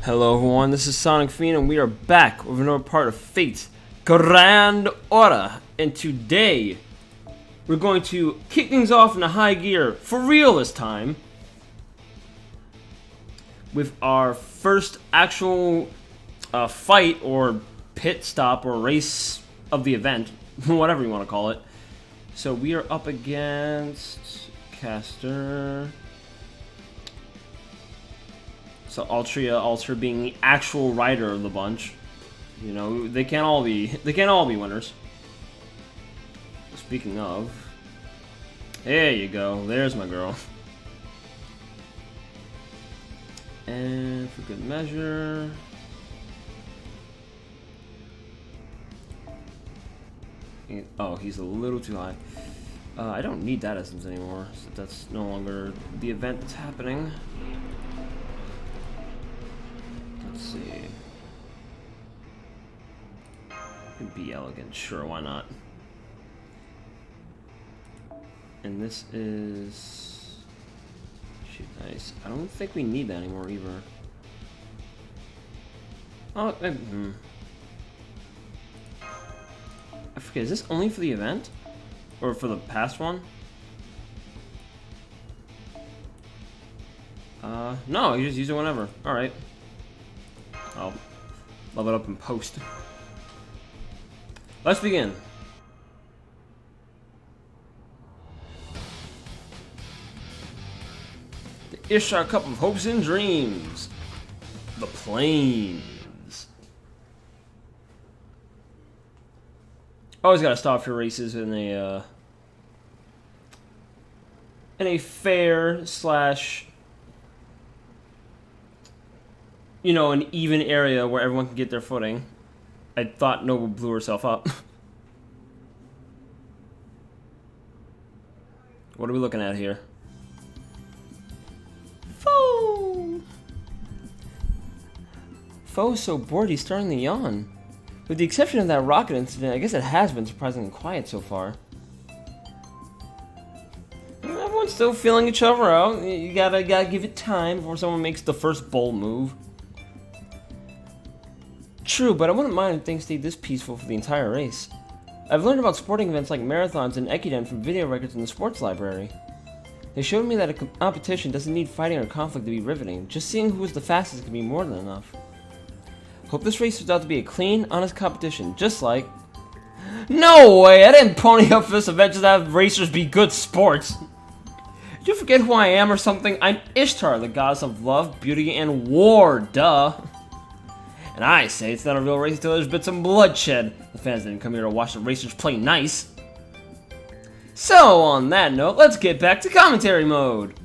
Hello everyone, this is Sonic Fiend and we are back with another part of Fate's Grand Order. And today, we're going to kick things off in a high gear, for real this time, with our first actual fight or pit stop or race of the event, whatever you want to call it. So we are up against Caster. So Ultra being the actual rider of the bunch. You know, they can't all be winners. Speaking of, there you go. There's my girl. And for good measure, oh, he's a little too high. I don't need that essence anymore, so that's no longer the event that's happening. Let's see. Could be elegant, sure, why not? And this is... shoot, nice. I don't think we need that anymore either. Oh, I forget, is this only for the event? Or for the past one? No, you just use it whenever. Alright. I'll level it up in post. Let's begin. The Ishtar Cup of Hopes and Dreams. The Plains. Always gotta stop your races in a fair slash, you know, an even area where everyone can get their footing. I thought Noble blew herself up. What are we looking at here? Foe! Foe's so bored he's starting to yawn. With the exception of that rocket incident, I guess it has been surprisingly quiet so far. Everyone's still feeling each other out. You gotta give it time before someone makes the first bold move. True, but I wouldn't mind if things stayed this peaceful for the entire race. I've learned about sporting events like marathons and Ekiden from video records in the sports library. They showed me that a competition doesn't need fighting or conflict to be riveting. Just seeing who is the fastest can be more than enough. Hope this race turns out to be a clean, honest competition, just like... No way! I didn't pony up for this event just to have racers be good sports! Did you forget who I am or something? I'm Ishtar, the goddess of love, beauty, and war, duh! And I say it's not a real race until there's been some bloodshed. The fans didn't come here to watch the racers play nice. So, on that note, let's get back to commentary mode.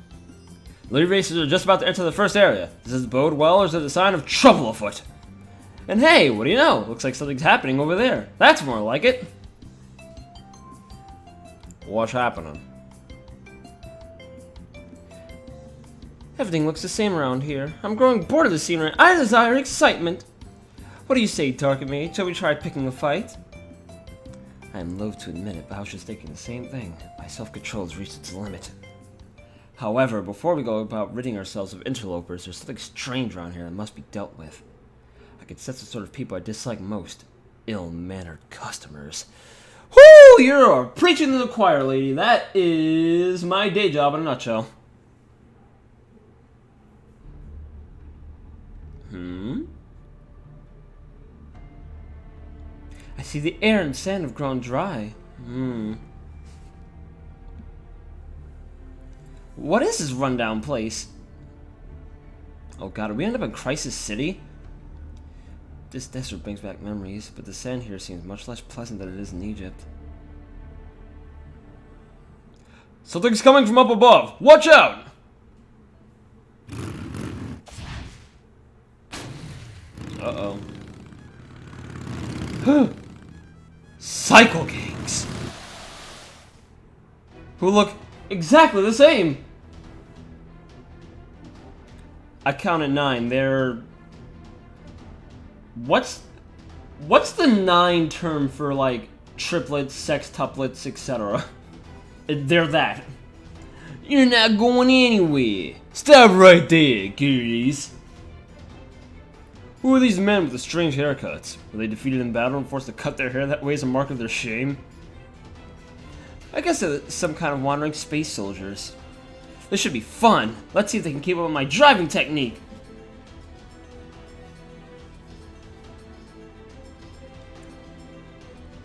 The lead racers are just about to enter the first area. Does this bode well, or is it a sign of trouble afoot? And hey, what do you know? Looks like something's happening over there. That's more like it. What's happening? Everything looks the same around here. I'm growing bored of the scenery. I desire excitement. What do you say, Dark Mage? Shall we try picking a fight? I am loath to admit it, but I was just thinking the same thing. My self-control has reached its limit. However, before we go about ridding ourselves of interlopers, there's something strange around here that must be dealt with. I can sense the sort of people I dislike most. Ill-mannered customers. Whoo! You're preaching to the choir, lady. That is my day job in a nutshell. I see the air and sand have grown dry. What is this rundown place? Oh god, are we end up in Crisis City? This desert brings back memories, but the sand here seems much less pleasant than it is in Egypt. Something's coming from up above! Watch out! Uh-oh. Cycle gangs! Who look exactly the same! I counted 9. They're... What's the 9 term for, like, triplets, sextuplets, etc.? They're that. You're not going anywhere. Stop right there, cuties. Who are these men with the strange haircuts? Were they defeated in battle and forced to cut their hair that way as a mark of their shame? I guess they're some kind of wandering space soldiers. This should be fun. Let's see if they can keep up with my driving technique.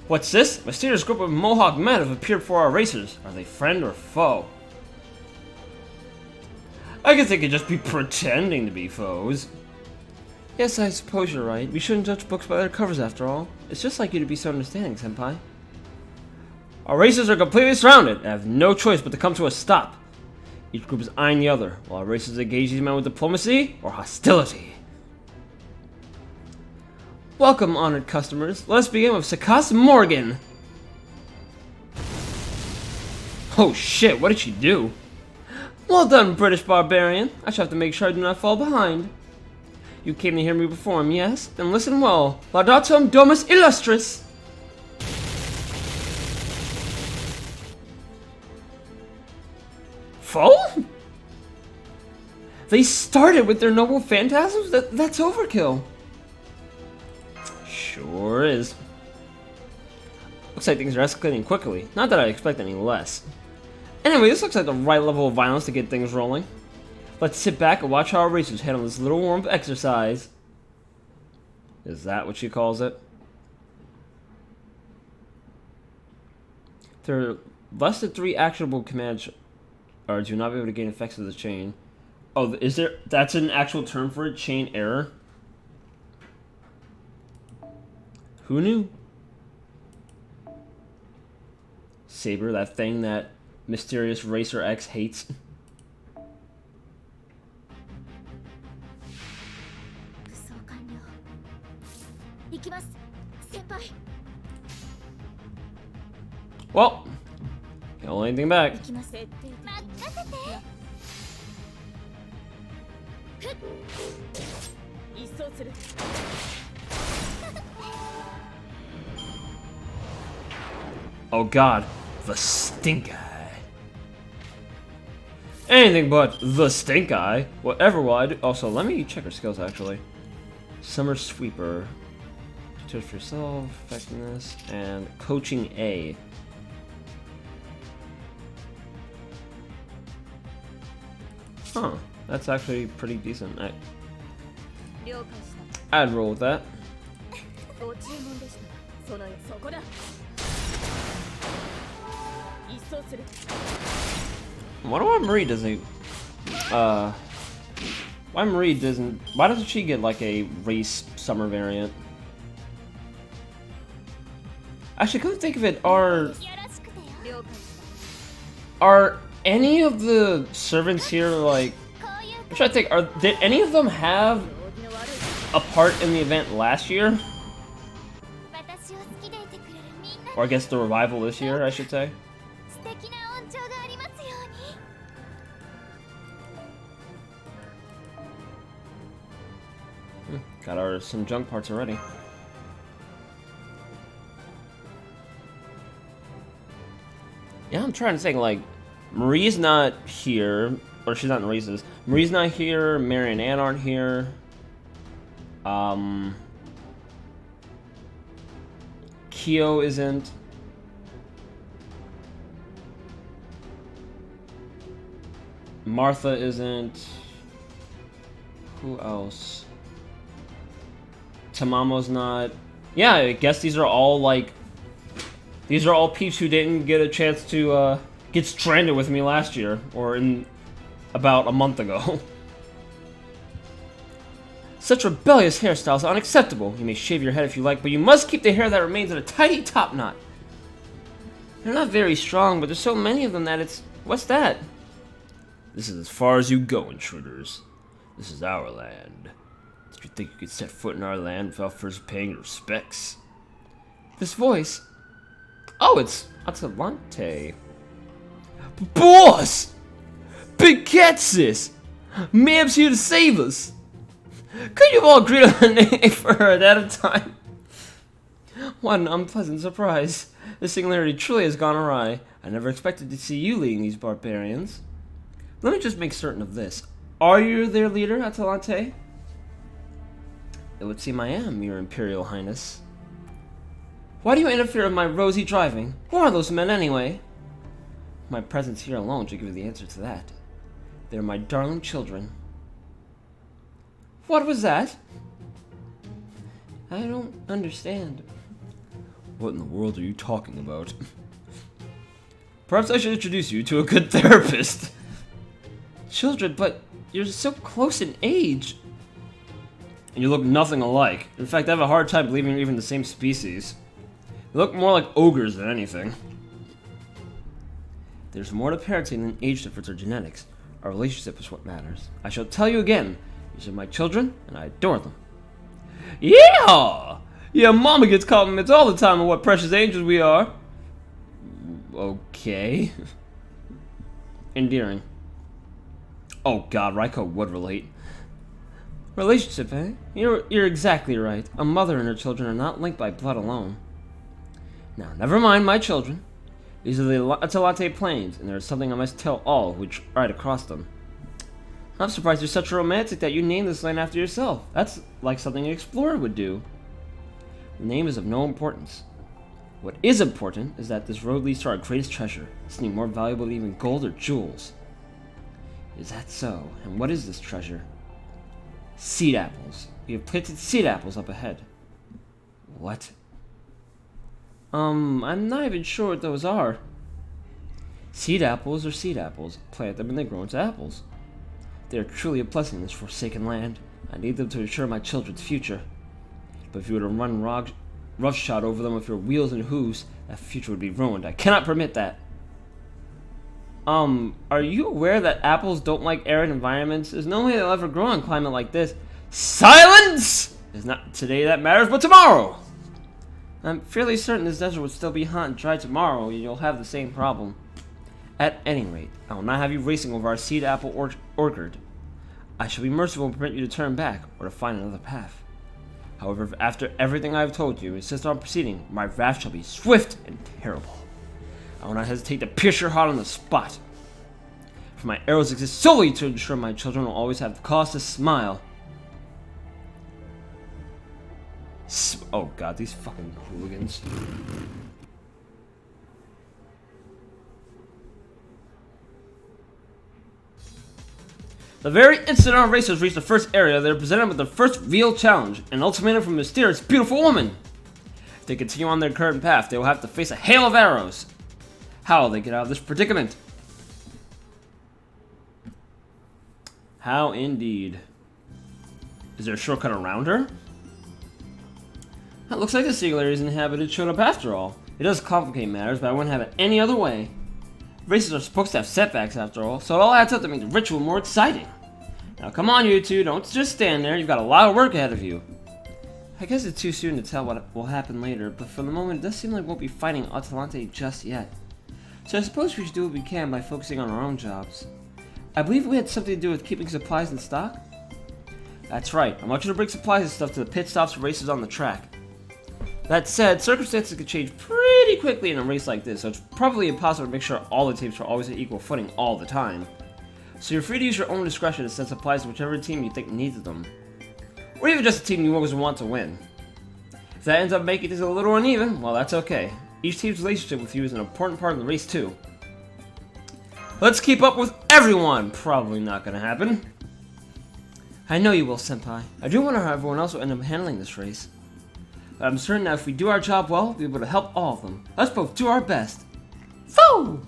What's this? A mysterious group of Mohawk men have appeared before our racers. Are they friend or foe? I guess they could just be pretending to be foes. Yes, I suppose you're right. We shouldn't judge books by their covers after all. It's just like you to be so understanding, Senpai. Our racers are completely surrounded and have no choice but to come to a stop. Each group is eyeing the other, while our racers engage these men with diplomacy or hostility. Welcome, honored customers. Let us begin with Sakas Morgan. Oh shit, what did she do? Well done, British barbarian. I shall have to make sure I do not fall behind. You came to hear me perform, yes? Then listen well. Laudatum Domus Illustris. Foe? They started with their noble phantasms? That's overkill. Sure is. Looks like things are escalating quickly. Not that I expect any less. Anyway, this looks like the right level of violence to get things rolling. Let's sit back and watch how our racers handle this little warm-up exercise. Is that what she calls it? There are less than 3 actionable commands or do not be able to gain effects of the chain. Oh, is there? That's an actual term for it? Chain error? Who knew? Saber, that thing that mysterious Racer X hates. Well, can't hold anything back. Oh god, the stink eye. Anything but the stink eye. Whatever will I do? Also, let me check her skills actually. Summer Sweeper. Tutor for yourself, effectiveness, and coaching A. Huh, that's actually pretty decent. I'd roll with that. I wonder why Marie doesn't. Why Marie doesn't? Why doesn't she get like a race summer variant? Actually, come to think of it, are any of the servants here like? I'm trying to think. Did any of them have a part in the event last year? Or I guess the revival this year, I should say. Got some junk parts already. Yeah, I'm trying to think, like, Marie's not here, or she's not in races. Marie's not here, Mary and Ann aren't here. Kyo isn't. Martha isn't. Who else? Tamamo's not. Yeah, I guess these are all like. These are all peeps who didn't get a chance to get stranded with me last year, or in about a month ago. Such rebellious hairstyles are unacceptable. You may shave your head if you like, but you must keep the hair that remains in a tidy top knot. They're not very strong, but there's so many of them that it's... What's that? This is as far as you go, intruders. This is our land. Did you think you could set foot in our land without first paying your respects? This voice... Oh, it's Atalante. Boss! Big cat sis! Ma'am's here to save us! Could you all agree on a name for her at a time? What an unpleasant surprise. This singularity truly has gone awry. I never expected to see you leading these barbarians. Let me just make certain of this. Are you their leader, Atalante? It would seem I am, Your Imperial Highness. Why do you interfere with my rosy driving? Who are those men, anyway? My presence here alone should give you the answer to that. They're my darling children. What was that? I don't understand. What in the world are you talking about? Perhaps I should introduce you to a good therapist. Children, but you're so close in age. And you look nothing alike. In fact, I have a hard time believing you're even the same species. You look more like ogres than anything. There's more to parenting than age difference or genetics. Our relationship is what matters. I shall tell you again. These are my children, and I adore them. Yeah! Yeah, Mama gets compliments all the time on what precious angels we are. Okay. Endearing. Oh god, Raiko would relate. Relationship, eh? You're exactly right. A mother and her children are not linked by blood alone. Now, never mind my children. These are the Atalante Plains, and there is something I must tell all who ride across them. I'm surprised you're such a romantic that you named this land after yourself. That's like something an explorer would do. The name is of no importance. What is important is that this road leads to our greatest treasure, something more valuable than even gold or jewels. Is that so? And what is this treasure? Seed apples. We have planted seed apples up ahead. What? I'm not even sure what those are. Seed apples are seed apples. Plant them and they grow into apples. They are truly a blessing in this forsaken land. I need them to ensure my children's future. But if you were to run roughshod over them with your wheels and hooves, that future would be ruined. I cannot permit that. Are you aware that apples don't like arid environments? There's no way they'll ever grow in a climate like this. Silence! It's not today that matters, but tomorrow! I'm fairly certain this desert would still be hot and dry tomorrow, and you'll have the same problem. At any rate, I will not have you racing over our seed apple orchard. I shall be merciful and permit you to turn back, or to find another path. However, if after everything I have told you, insist on proceeding, my wrath shall be swift and terrible. I will not hesitate to pierce your heart on the spot. For my arrows exist solely to ensure my children will always have the cause to smile. Oh god, these fucking hooligans. The very instant our racers reach the first area, they are presented with their first real challenge, an ultimatum from a mysterious, beautiful woman. If they continue on their current path, they will have to face a hail of arrows. How will they get out of this predicament? How indeed. Is there a shortcut around her? It looks like the single area's inhabited showed up after all. It does complicate matters, but I wouldn't have it any other way. Races are supposed to have setbacks after all, so it all adds up to make the ritual more exciting. Now come on you two, don't just stand there, you've got a lot of work ahead of you. I guess it's too soon to tell what will happen later, but for the moment it does seem like we won't be fighting Atalante just yet. So I suppose we should do what we can by focusing on our own jobs. I believe we had something to do with keeping supplies in stock? That's right, I want you to bring supplies and stuff to the pit stops for races on the track. That said, circumstances can change pretty quickly in a race like this, so it's probably impossible to make sure all the teams are always at equal footing all the time. So you're free to use your own discretion to send supplies to whichever team you think needs them. Or even just a team you always want to win. If that ends up making things a little uneven, well that's okay. Each team's relationship with you is an important part of the race too. Let's keep up with everyone! Probably not gonna happen. I know you will, Senpai. I do wonder how everyone else will end up handling this race. But I'm certain that if we do our job well, we'll be able to help all of them. Let's both do our best. Foo!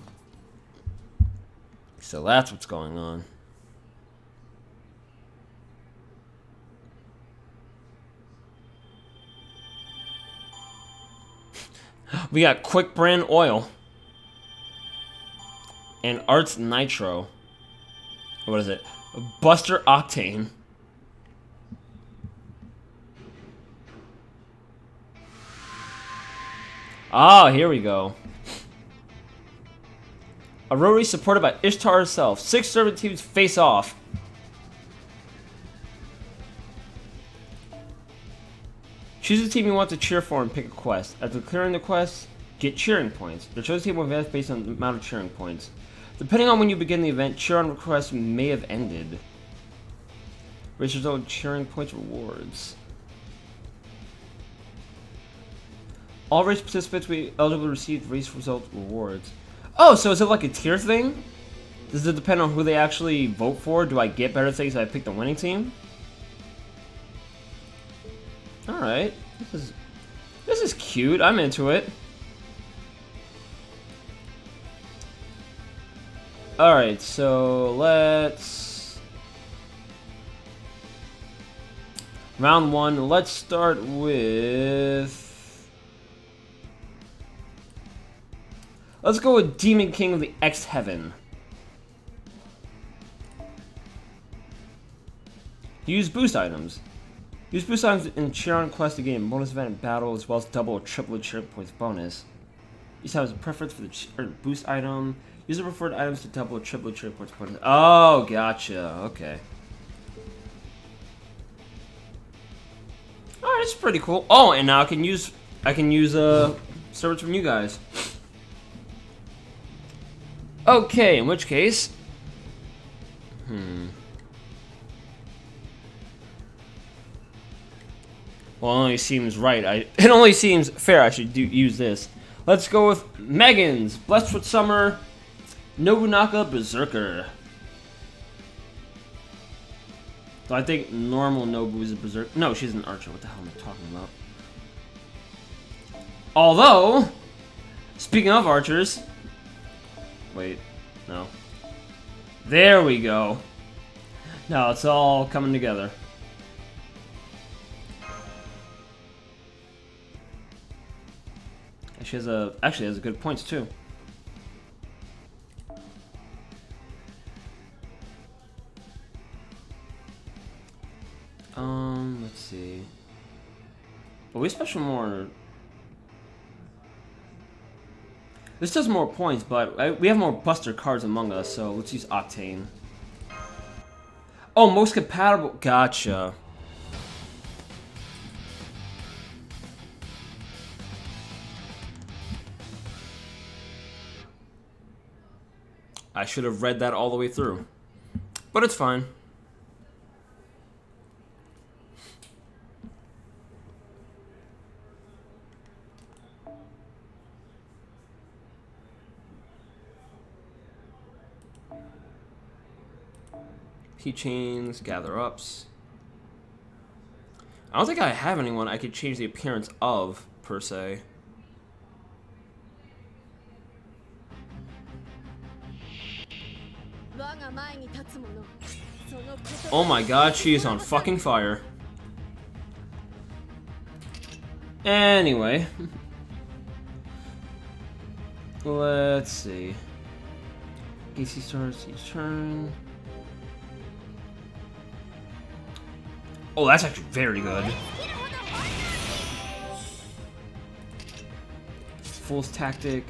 So that's what's going on. We got Quick Brand Oil. And Arts Nitro. What is it? Buster Octane. Ah, here we go. A road race supported by Ishtar herself. 6 servant teams face off. Choose a team you want to cheer for and pick a quest. After clearing the quest, get cheering points. The chosen team will advance based on the amount of cheering points. Depending on when you begin the event, cheer on requests may have ended. Racers own cheering points rewards. All race participants will be eligible to receive race result rewards. Oh, so is it like a tier thing? Does it depend on who they actually vote for? Do I get better things if I pick the winning team? Alright. This is cute. I'm into it. Alright, so let's... Round 1, let's start with... Let's go with Demon King of the X Heaven. Use boost items. Use boost items in Chiron Quest to gain a bonus event in battle, as well as double or triple cheer points bonus. Each time has a preference for the boost item. Use the preferred items to double or triple cheer points bonus. Oh, gotcha. Okay. Alright, that's pretty cool. Oh, and now I can use servants from you guys. Okay, in which case... Well, it only seems right. It only seems fair I should use this. Let's go with Megan's Blessed with Summer Nobunaka Berserker. So I think normal Nobu is a berserker. No, she's an archer. What the hell am I talking about? Although, speaking of archers... Wait, no. There we go. Now it's all coming together. She has actually has good points too. Let's see. Well, we special more. This does more points, but we have more Buster cards among us, so let's use Octane. Oh, most compatible. Gotcha. I should have read that all the way through. But it's fine. Keychains, gather-ups. I don't think I have anyone I could change the appearance of, per se. Oh my god, she is on fucking fire. Anyway. Let's see. AC starts each turn. Oh, that's actually very good. Fool's Tactic.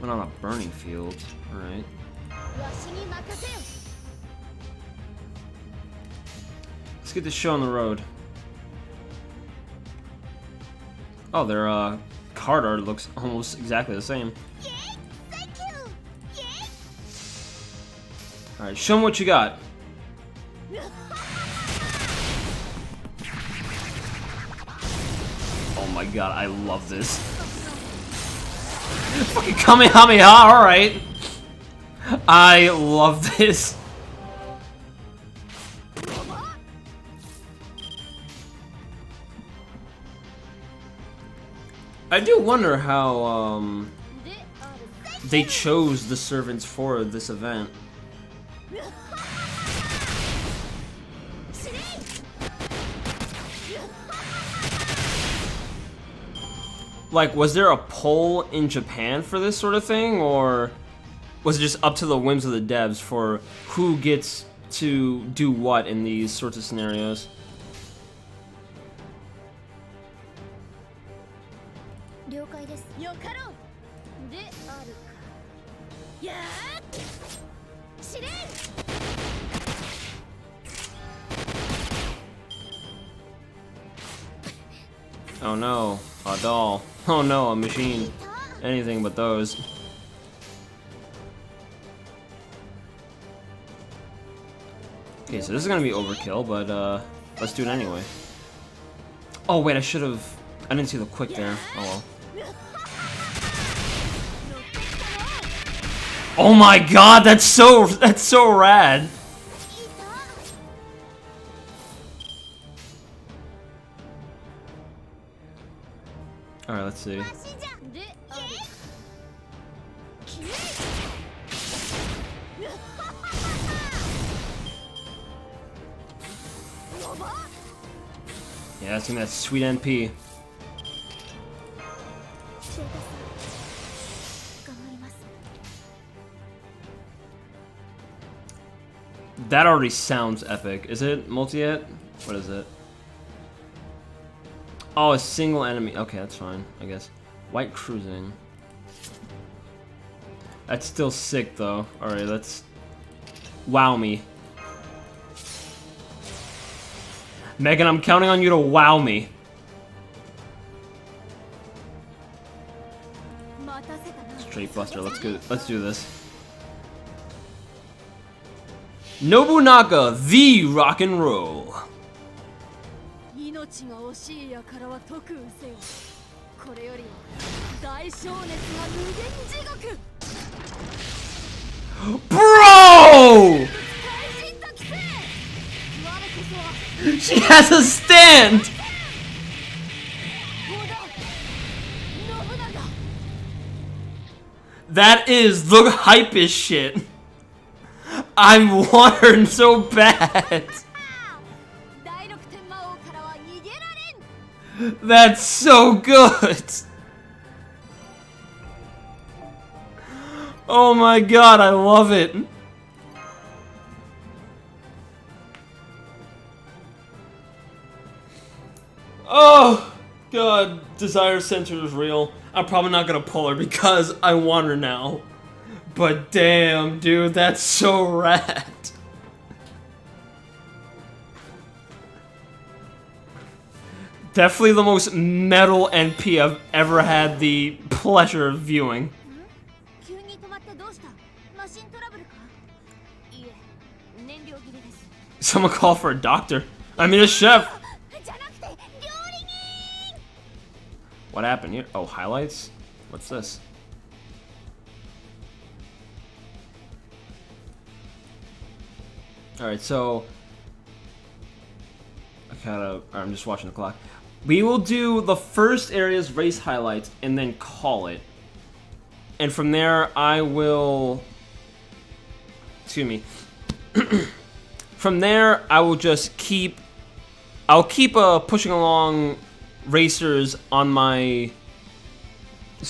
Went on a burning field. Alright. Let's get this show on the road. Oh, their card art looks almost exactly the same. Alright, show them what you got. Oh my god, I love this. Fucking Kamehameha, alright. I love this. I do wonder how they chose the servants for this event. Like, was there a poll in Japan for this sort of thing, or was it just up to the whims of the devs for who gets to do what in these sorts of scenarios? Oh no, a doll. Oh no, a machine. Anything but those. Okay, so this is gonna be overkill, but let's do it anyway. Oh wait, I should have. I didn't see the quick there. Oh well. Oh my god, that's so rad. All right, let's see. Yeah, that's that sweet NP. That already sounds epic. Is it multi yet? What is it? Oh, a single enemy. Okay, that's fine, I guess. White cruising. That's still sick though. Alright, let's wow me. Megan, I'm counting on you to wow me. Straight buster, let's go. Let's do this. Nobunaga, the rock and roll. Bro! She has a stand! That is the hypest shit. I want her so bad. That's so good. Oh my god, I love it. Oh god, Desire Center is real. I'm probably not gonna pull her because I want her now. But damn, dude, that's so rad. Definitely the most metal NP I've ever had the pleasure of viewing. Someone call for a doctor. I mean a chef. What happened here? Oh, highlights? What's this? Alright, so I'm just watching the clock. We will do the first area's race highlights and then call it. And from there I will excuse me. From there I will just keep pushing along racers on my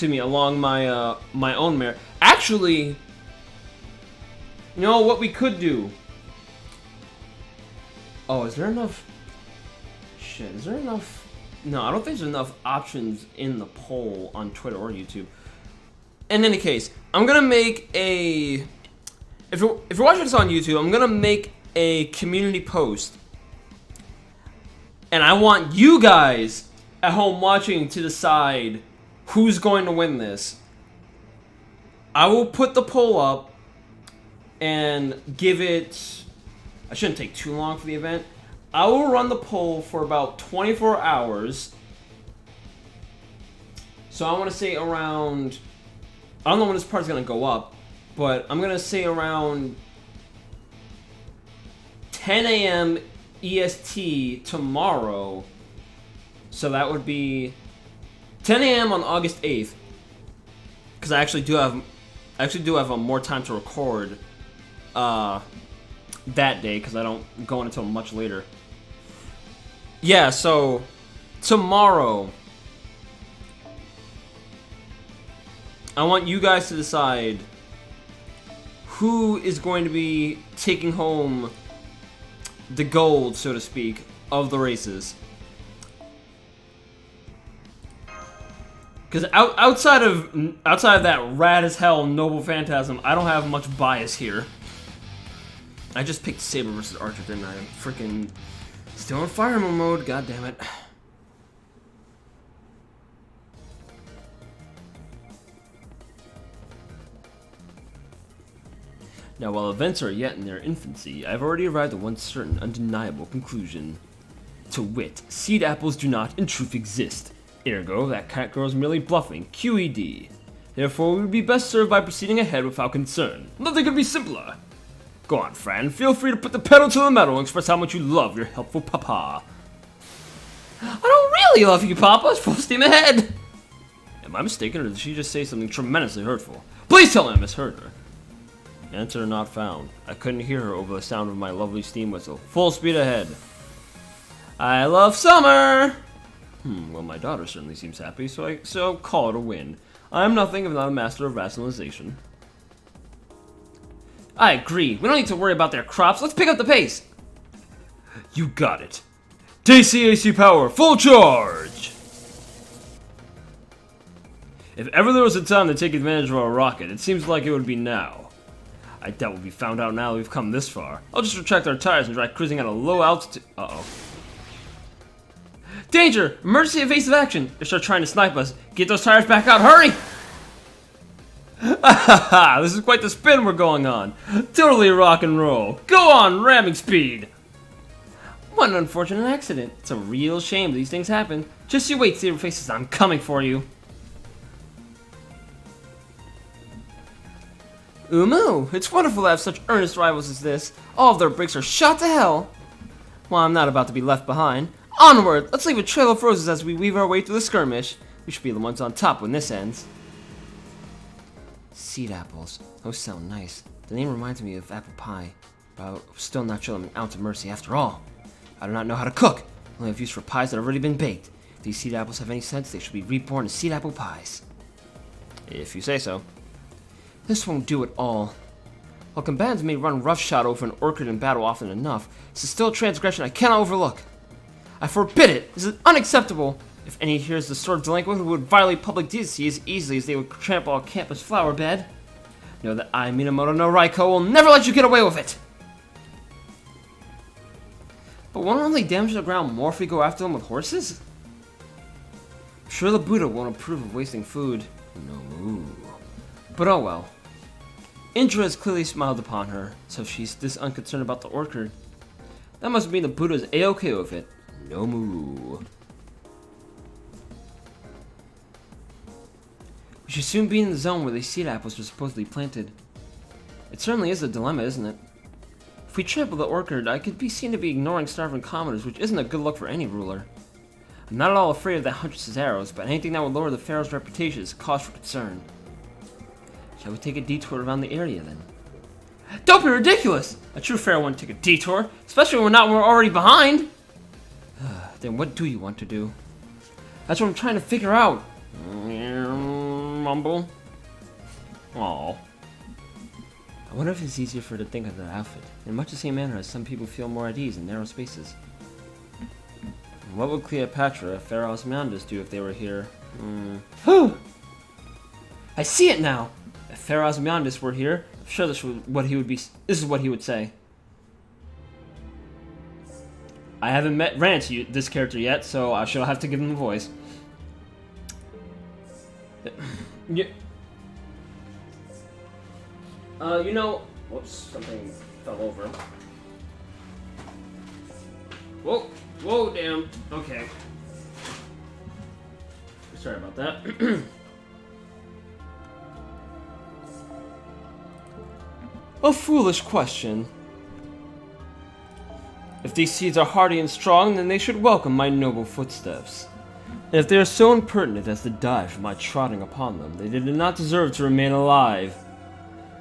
along my my own merit. Actually, you know what we could do? Oh, is there enough? Shit, is there enough? No, I don't think there's enough options in the poll on Twitter or YouTube. In any case, I'm gonna make a. If you're watching this on YouTube, I'm gonna make a community post, and I want you guys at home watching to decide who's going to win this. I will put the poll up and give it. I shouldn't take too long for the event. I will run the poll for about 24 hours. So I want to say around. I don't know when this part's gonna go up, but I'm gonna say around 10 a.m. EST tomorrow. So that would be 10 a.m. on August 8th. Because I actually do have more time to record that day, because I don't go in until much later. Yeah, so tomorrow I want you guys to decide who is going to be taking home the gold, so to speak, of the races. Because outside of that rad as hell Noble Phantasm, I don't have much bias here. I just picked Saber versus Archer, didn't I? I'm freaking still in fire mode. God damn it. Now, while events are yet in their infancy, I've already arrived at one certain, undeniable conclusion. To wit, seed apples do not in truth exist. Ergo, that cat girl is merely bluffing. QED. Therefore, we would be best served by proceeding ahead without concern. Nothing could be simpler. Go on, Fran. Feel free to put the pedal to the metal and express how much you love your helpful papa. I don't really love you, Papa. It's full steam ahead. Am I mistaken, or did she just say something tremendously hurtful? Please tell me I misheard her. Answer not found. I couldn't hear her over the sound of my lovely steam whistle. Full speed ahead. I love summer! Well, my daughter certainly seems happy, so call it a win. I am nothing if not a master of rationalization. I agree. We don't need to worry about their crops. Let's pick up the pace. You got it. DC power, full charge! If ever there was a time to take advantage of our rocket, it seems like it would be now. I doubt we'll be found out now that we've come this far. I'll just retract our tires and try cruising at a low altitude. Uh-oh. Danger! Emergency evasive action! They start trying to snipe us. Get those tires back out, hurry! This is quite the spin we're going on. Totally rock and roll. Go on, ramming speed! What an unfortunate accident. It's a real shame these things happen. Just you wait, see your faces. I'm coming for you. Umu, it's wonderful to have such earnest rivals as this. All of their brakes are shot to hell. Well, I'm not about to be left behind. Onward! Let's leave a trail of roses as we weave our way through the skirmish. We should be the ones on top when this ends. Seed apples. Those sound nice. The name reminds me of apple pie. But I'll still not show them an ounce of mercy after all. I do not know how to cook. I only have use for pies that have already been baked. If these seed apples have any sense, they should be reborn as seed apple pies. If you say so. This won't do at all. While combatants may run roughshod over an orchid in battle often enough, this is still a transgression I cannot overlook. I forbid it! This is unacceptable! If any hears the sort of delinquent who would violate public decency as easily as they would trample a campus flower bed, know that I, Minamoto no Raiko, will never let you get away with it! But won't it only damage the ground more if we go after them with horses? I'm sure the Buddha won't approve of wasting food. No. But oh well. Indra has clearly smiled upon her, so she's this unconcerned about the orchid. That must mean the Buddha is A-okay with it. No moo. We should soon be in the zone where these seed apples are supposedly planted. It certainly is a dilemma, isn't it? If we trample the orchid, I could be seen to be ignoring starving commoners, which isn't a good look for any ruler. I'm not at all afraid of that huntress's arrows, but anything that would lower the Pharaoh's reputation is a cause for concern. Shall we take a detour around the area, then? Don't be ridiculous! A true Pharaoh wouldn't take a detour, especially when we're already behind! Then what do you want to do? That's what I'm trying to figure out. Mumble. Aww. I wonder if it's easier for her to think of their outfit, in much the same manner as some people feel more at ease in narrow spaces. What would Cleopatra, Pharaoh Osmandius, do if they were here? I see it now! If Pharaoh Osmandius were here, I'm sure this is what he would say. I haven't ran into this character yet, so I shall have to give him a voice. Yeah. You know... Whoops, something fell over. Whoa, damn. Okay. Sorry about that. A foolish question. If these seeds are hardy and strong, then they should welcome my noble footsteps. And if they are so impertinent as to die from my trotting upon them, they did not deserve to remain alive.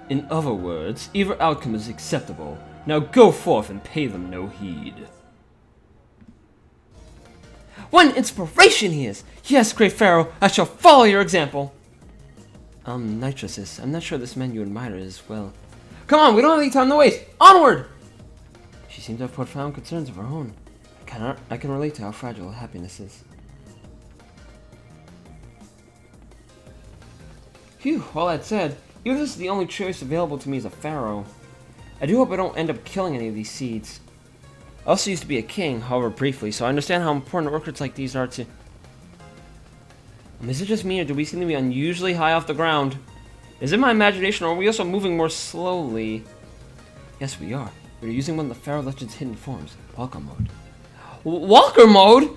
In other words, either outcome is acceptable. Now go forth and pay them no heed. What an inspiration he is! Yes, great Pharaoh, I shall follow your example! Nitrosis, I'm not sure this man you admire is, well... Come on, we don't have any time to waste! Onward! She seems to have profound concerns of her own. I can relate to how fragile happiness is. Phew, all that said, even if this is the only choice available to me as a pharaoh, I do hope I don't end up killing any of these seeds. I also used to be a king, however briefly, so I understand how important orchids like these are to... Is it just me, or do we seem to be unusually high off the ground? Is it my imagination, or are we also moving more slowly? Yes, we are. We're using one of the Pharaoh Legend's hidden forms, Welcome Mode. Walker mode?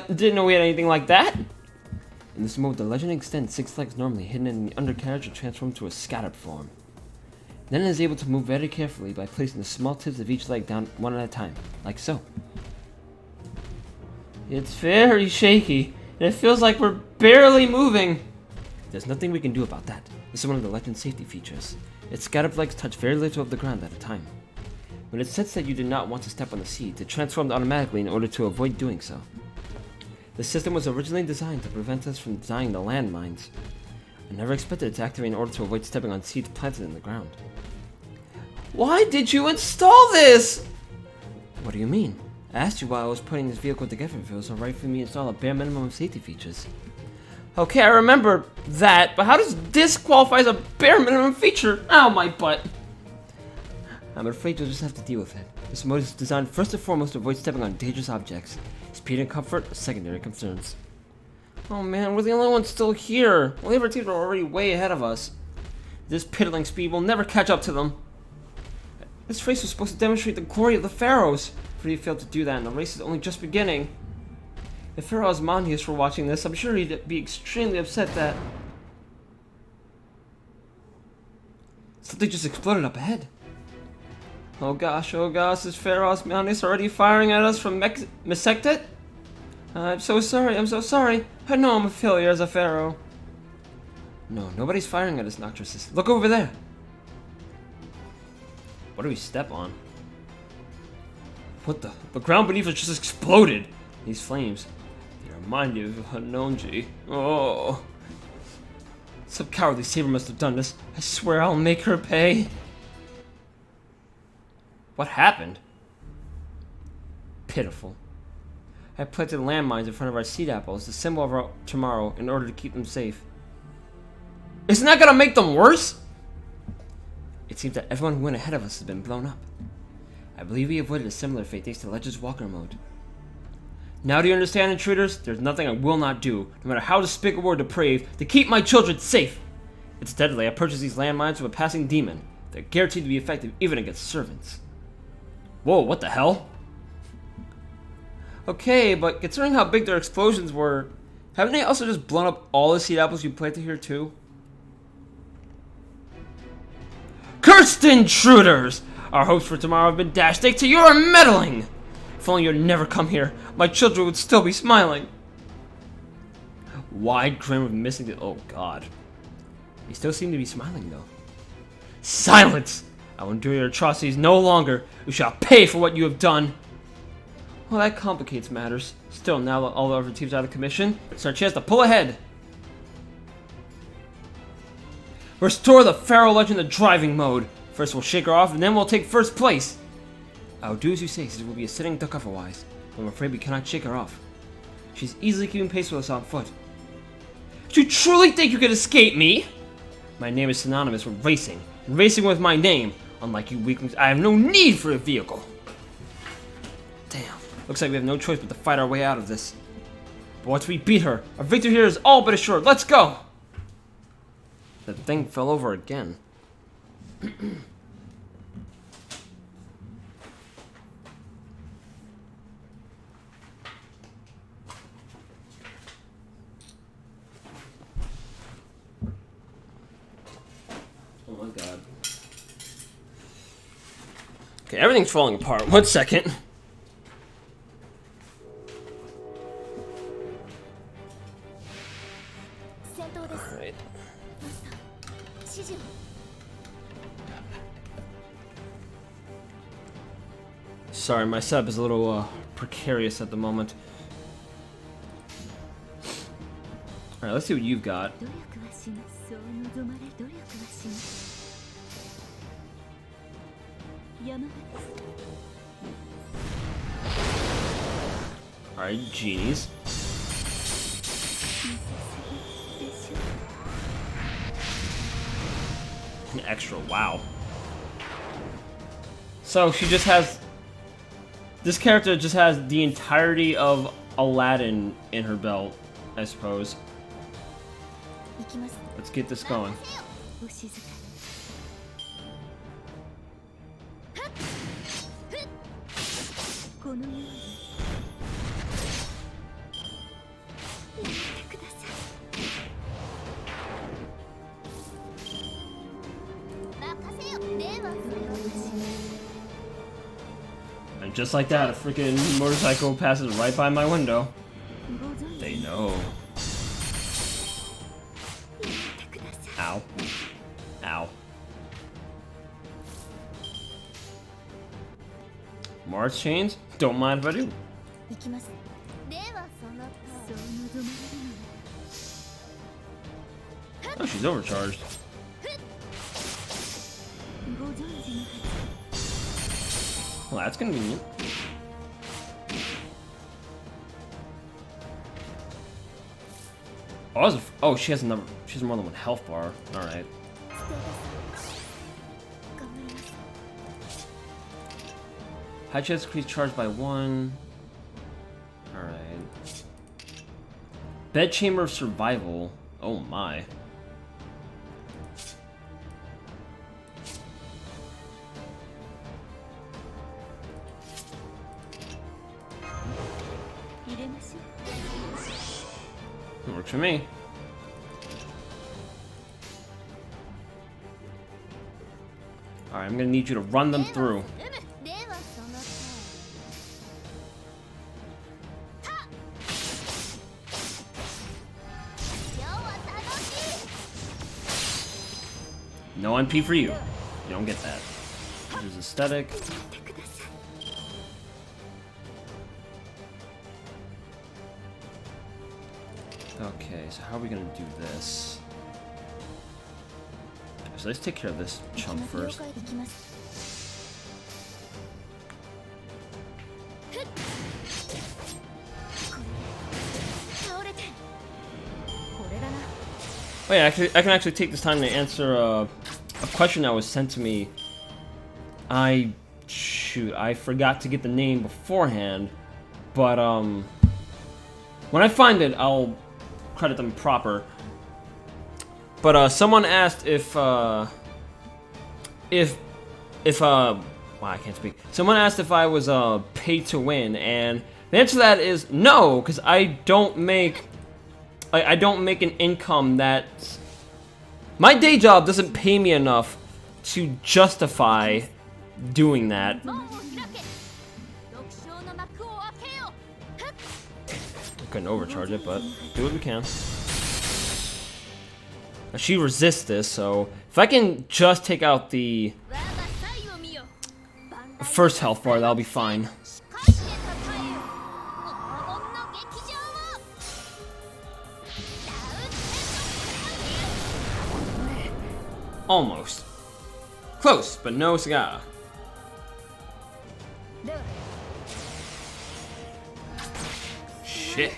Didn't know we had anything like that. In this mode, the legend extends 6 legs normally hidden in the undercarriage and transformed to a scattered form. Then it is able to move very carefully by placing the small tips of each leg down one at a time, like so. It's very shaky, and it feels like we're barely moving. There's nothing we can do about that. This is one of the legend's safety features. Its scattered legs touch very little of the ground at a time. When it sensed that you did not want to step on the seat, it transformed automatically in order to avoid doing so. The system was originally designed to prevent us from dying to landmines. I never expected it to activate in order to avoid stepping on seeds planted in the ground. Why did you install this? What do you mean? I asked you while I was putting this vehicle together if it was alright for me to install a bare minimum of safety features. Okay, I remember that, but how does this qualify as a bare minimum feature? Ow, my butt. I'm afraid you'll just have to deal with it. This mode is designed first and foremost to avoid stepping on dangerous objects. Speed and comfort are secondary concerns. Oh man, we're the only ones still here. All of our teams are already way ahead of us. This piddling speed will never catch up to them. This race was supposed to demonstrate the glory of the Pharaohs. Freddy failed to do that, and the race is only just beginning. If Pharaoh Osmandius were watching this, I'm sure he'd be extremely upset that something just exploded up ahead. Oh gosh, is Pharaoh Osmandius already firing at us from Mesektet? I'm so sorry. I know I'm a failure as a pharaoh. No, nobody's firing at us, Noctrisus. Look over there. What do we step on? What the ground beneath us just exploded. These flames, they remind you of Hanonji. Oh. Some cowardly saber must have done this. I swear I'll make her pay. What happened? Pitiful. I planted landmines in front of our seed apples, the symbol of our tomorrow, in order to keep them safe. Isn't that gonna make them worse? It seems that everyone who went ahead of us has been blown up. I believe we avoided a similar fate thanks to Legend's Walker mode. Now do you understand, intruders? There's nothing I will not do, no matter how despicable or depraved, to keep my children safe. Insteadly, I purchased these landmines from a passing demon. They're guaranteed to be effective even against servants. Whoa, what the hell? Okay, but considering how big their explosions were, haven't they also just blown up all the seed apples you planted here too? Cursed intruders! Our hopes for tomorrow have been dashed thanks to your meddling! If only you'd never come here, my children would still be smiling. Wide grin with missing the— oh god. They still seem to be smiling though. Silence! I will endure your atrocities no longer. You shall pay for what you have done. Well, that complicates matters. Still, now that all the other teams are out of commission, it's our chance to pull ahead. Restore the Pharaoh Legend to driving mode. First we'll shake her off, and then we'll take first place. I will do as you say, since it will be a sitting duck otherwise. But I'm afraid we cannot shake her off. She's easily keeping pace with us on foot. Do you truly think you could escape me? My name is synonymous with racing, and racing with my name. Unlike you weaklings, I have no need for a vehicle. Damn. Looks like we have no choice but to fight our way out of this. But once we beat her, our victory here is all but assured. Let's go! The thing fell over again. Oh my god. Okay, everything's falling apart. 1 second. Alright. Sorry, my setup is a little precarious at the moment. Alright, let's see what you've got. Alright, genies. An extra, wow. So she just has... this character just has the entirety of Aladdin in her belt, I suppose. Let's get this going. And just like that, a freaking motorcycle passes right by my window. They know. Ow. Ow. Mars chains? Don't mind if I do. Oh, she's overcharged. Well, that's convenient. Oh, she has another. She has more than one health bar. All right. High chance increase charged by 1. All right. Bed chamber of survival. Oh my. It works for me. Alright, I'm gonna need you to run them through. No NP for you. You don't get that. This is aesthetic. Okay, so how are we gonna do this? So let's take care of this chunk first. Oh yeah, actually, I can actually take this time to answer a question that was sent to me. Shoot, I forgot to get the name beforehand, but when I find it, I'll credit them proper. But someone asked if wow, I can't speak. Someone asked if I was pay to win, and the answer to that is no, because I don't make an income that my day job doesn't pay me enough to justify doing that. Couldn't overcharge it, but do what we can. Now, she resists this, so if I can just take out the first health bar, that'll be fine. Almost. Close, but no cigar. Shit.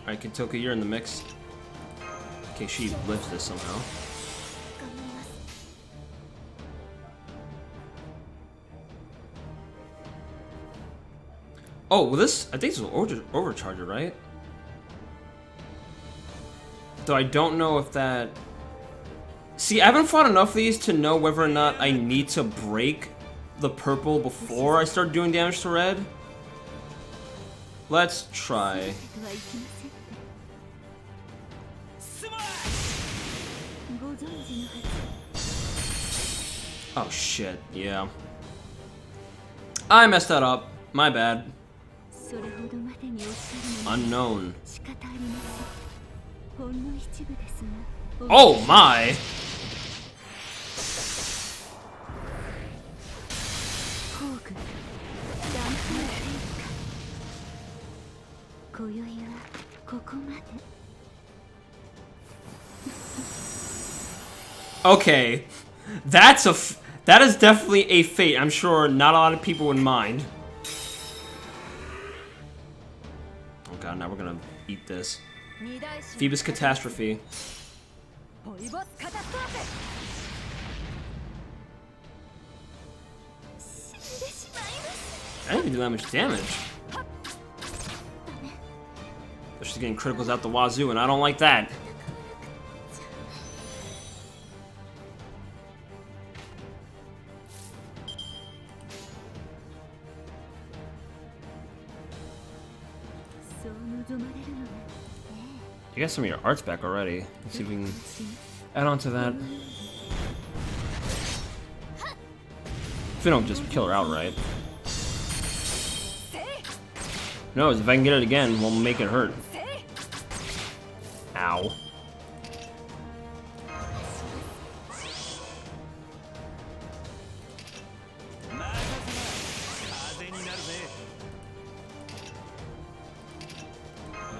Alright, Kentoka, you're in the mix. Okay, she lives this somehow. Oh, well this, I think this was overcharger, right? Though I don't know if that... See, I haven't fought enough of these to know whether or not I need to break the purple before I start doing damage to red. Let's try. Oh shit, yeah. I messed that up. My bad. Unknown. Oh my! Okay, that is definitely a fate. I'm sure not a lot of people would mind. Oh god, now we're gonna eat this. Phoebus Catastrophe. I didn't even do that much damage. But she's getting criticals out the wazoo, and I don't like that. You got some of your arts back already. Let's see if we can add on to that. If we don't just kill her outright. Who knows, if I can get it again, we'll make it hurt. Ow.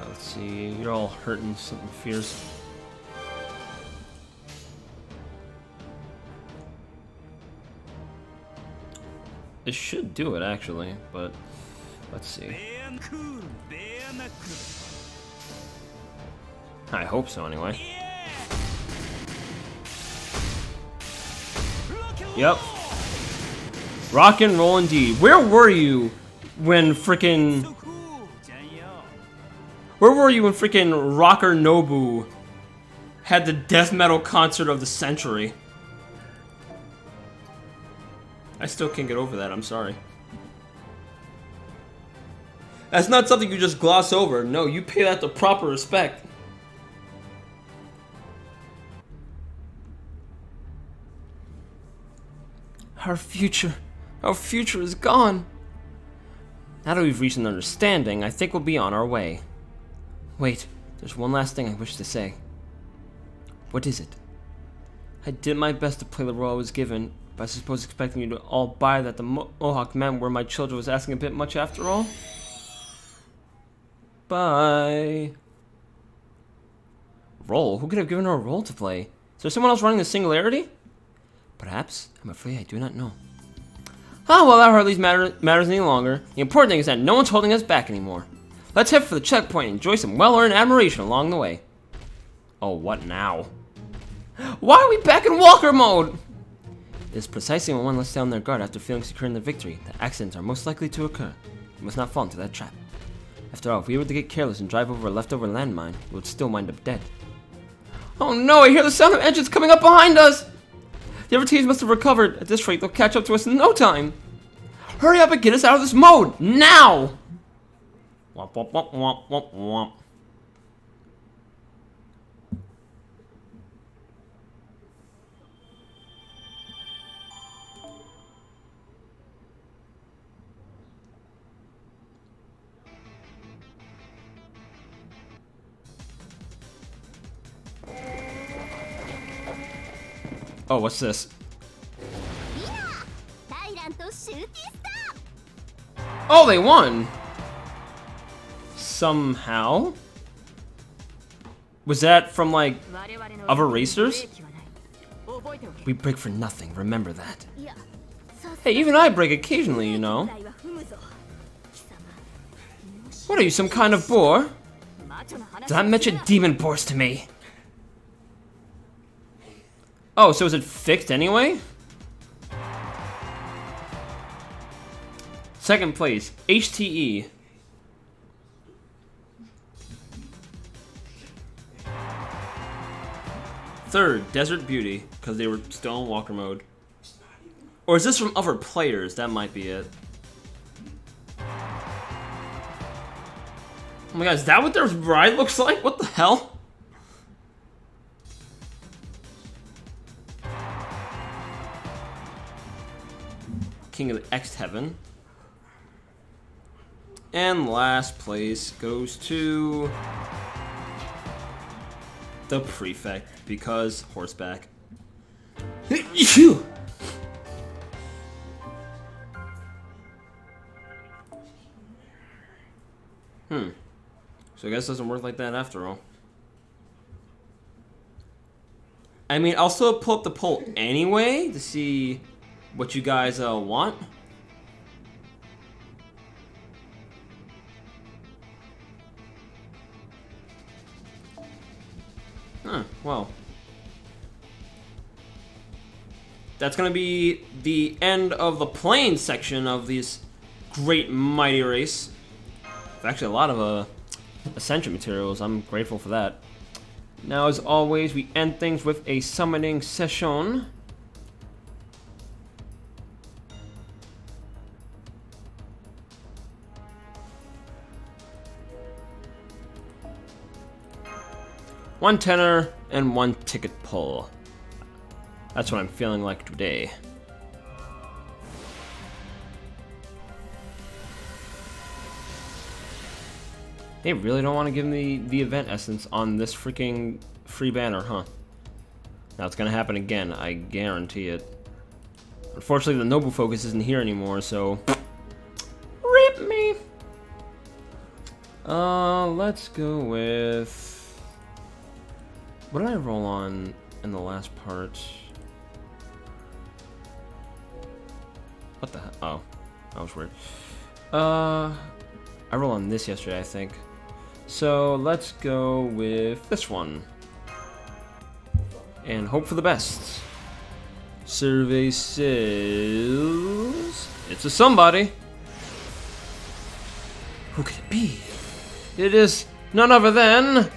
Let's see, you're all hurting something fierce. This should do it, actually, but let's see. I hope so, anyway. Yep. Rock and roll indeed. Where were you when frickin'... Where were you when frickin' Rocker Nobu had the death metal concert of the century? I still can't get over that, I'm sorry. That's not something you just gloss over. No, you pay that the proper respect. Our future is gone. Now that we've reached an understanding, I think we'll be on our way. Wait, there's one last thing I wish to say. What is it? I did my best to play the role I was given, but I suppose expecting you to all buy that the Mohawk men were my children was asking a bit much after all? Bye. Role? Who could have given her a role to play? Is there someone else running the Singularity? Perhaps? I'm afraid I do not know. Ah, well, that hardly matters any longer. The important thing is that no one's holding us back anymore. Let's head for the checkpoint and enjoy some well-earned admiration along the way. Oh, what now? Why are we back in walker mode? It is precisely when one lets down their guard after feeling secure in the victory that accidents are most likely to occur. We must not fall into that trap. After all, if we were to get careless and drive over a leftover landmine, we would still wind up dead. Oh no, I hear the sound of engines coming up behind us! The other teams must have recovered. At this rate, they'll catch up to us in no time. Hurry up and get us out of this mode, now! Womp womp womp womp womp womp. Oh, what's this? Oh, they won! Somehow? Was that from, like, other racers? We break for nothing, remember that. Hey, even I break occasionally, you know. What are you, some kind of boar? Don't mention demon boars to me. Oh, so is it fixed anyway? Second place, HTE. Third, Desert Beauty, because they were still in walker mode. Or is this from other players? That might be it. Oh my god, is that what their ride looks like? What the hell? King of the X Heaven. And last place goes to the Prefect, because horseback. So I guess it doesn't work like that after all. I mean, I'll still pull up the poll anyway to see what you guys want. Well. That's gonna be the end of the playing section of this great mighty race. There's actually a lot of Ascension materials. I'm grateful for that. Now, as always, we end things with a summoning session. 1 tenner and 1 ticket pull. That's what I'm feeling like today. They really don't want to give me the event essence on this freaking free banner, huh? Now it's gonna happen again, I guarantee it. Unfortunately, the Noble Focus isn't here anymore, so... RIP me! Let's go with... What did I roll on in the last part? What the hell? Oh, that was weird. I rolled on this yesterday, I think. So let's go with this one. And hope for the best. Survey says... It's a somebody. Who could it be? It is none other than...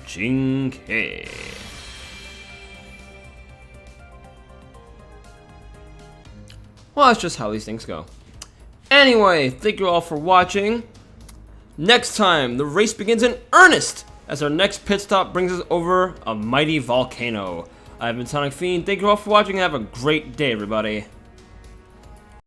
Jinke. Well, that's just how these things go. Anyway, thank you all for watching. Next time, the race begins in earnest as our next pit stop brings us over a mighty volcano. I've been Sonic Fiend. Thank you all for watching and have a great day, everybody.